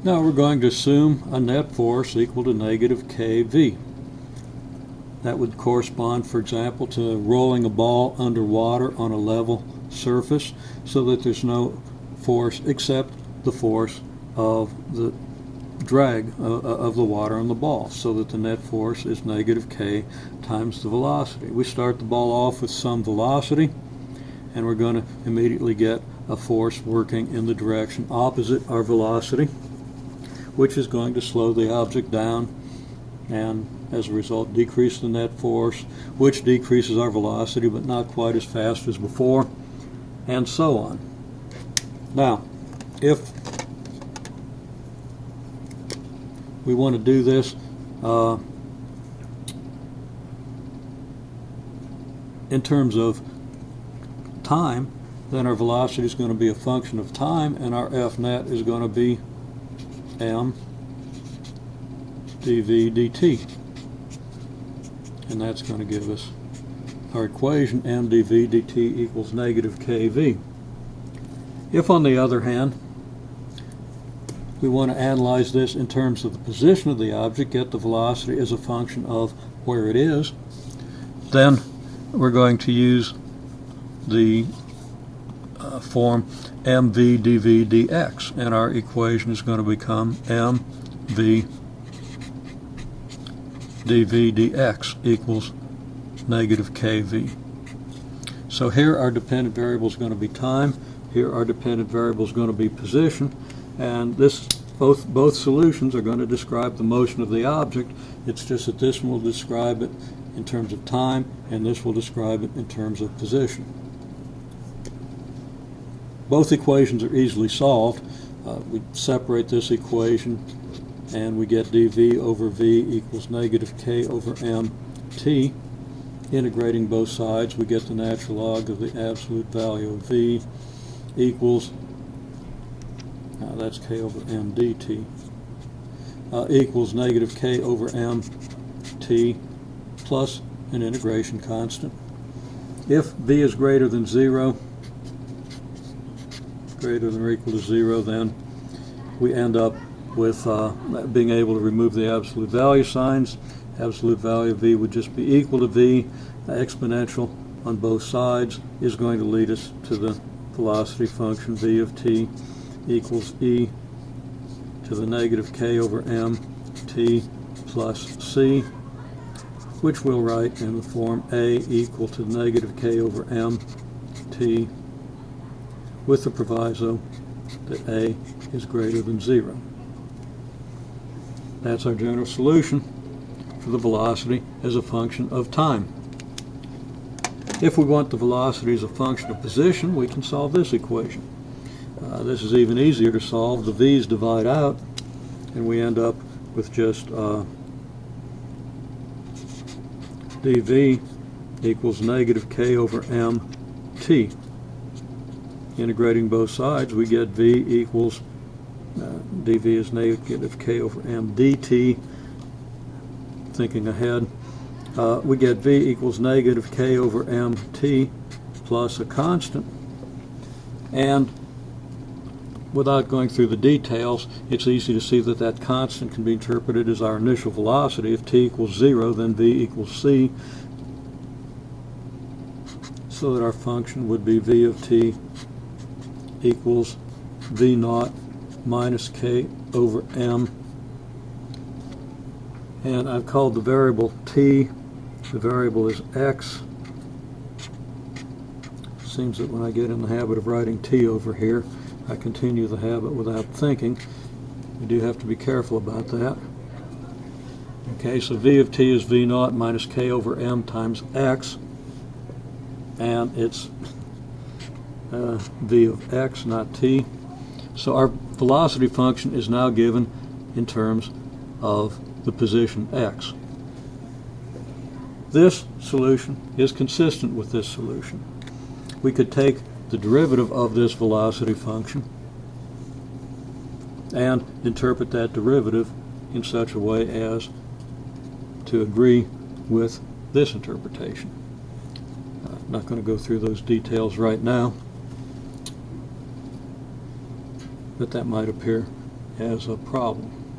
Now we're going to assume a net force equal to negative kV. That would correspond, for example, to rolling a ball underwater on a level surface so that there's no force except the force of the drag of the water on the ball, so that the net force is negative k times the velocity. We start the ball off with some velocity, and we're going to immediately get a force working in the direction opposite our velocity, which is going to slow the object down and as a result decrease the net force, which decreases our velocity but not quite as fast as before, and so on. Now, if we want to do this in terms of time, then our velocity is going to be a function of time, and our F net is going to be m dv dt. And that's going to give us our equation, m dv dt equals negative kV. If, on the other hand, we want to analyze this in terms of the position of the object, get the velocity as a function of where it is, then we're going to use the form mv dv dx, and our equation is going to become mv dv dx equals negative kV. So here our dependent variable is going to be time, here our dependent variable is going to be position, and this both solutions are going to describe the motion of the object. It's just that this one will describe it in terms of time, and this will describe it in terms of position. Both equations are easily solved. We separate this equation and we get dv over v equals negative k over mt. Integrating both sides, we get the natural log of the absolute value of v equals, that's k over m dt, equals negative k over mt plus an integration constant. If v is greater than 0, greater than or equal to 0, then we end up with being able to remove the absolute value signs. Absolute value of v would just be equal to v. Exponential on both sides is going to lead us to the velocity function v of t equals e to the negative k over m t plus c, which we'll write in the form a equal to negative k over m t, with the proviso that a is greater than 0. That's our general solution for the velocity as a function of time. If we want the velocity as a function of position, we can solve this equation. This is even easier to solve. The v's divide out, and we end up with just dv equals negative k over mt. Integrating both sides, we get v equals dv is negative k over m dt. Thinking ahead, we get v equals negative k over mt plus a constant, and without going through the details, it's easy to see that that constant can be interpreted as our initial velocity. If t equals 0, then v equals c, so that our function would be v of t equals v naught minus k over m, and I've called the variable t. The variable is x. Seems that when I get in the habit of writing t over here, I continue the habit without thinking. You do have to be careful about that. Okay, so v of t is v naught minus k over m times x, and it's v of x, not t. So our velocity function is now given in terms of the position x. This solution is consistent with this solution. We could take the derivative of this velocity function and interpret that derivative in such a way as to agree with this interpretation. I'm not going to go through those details right now, but that might appear as a problem.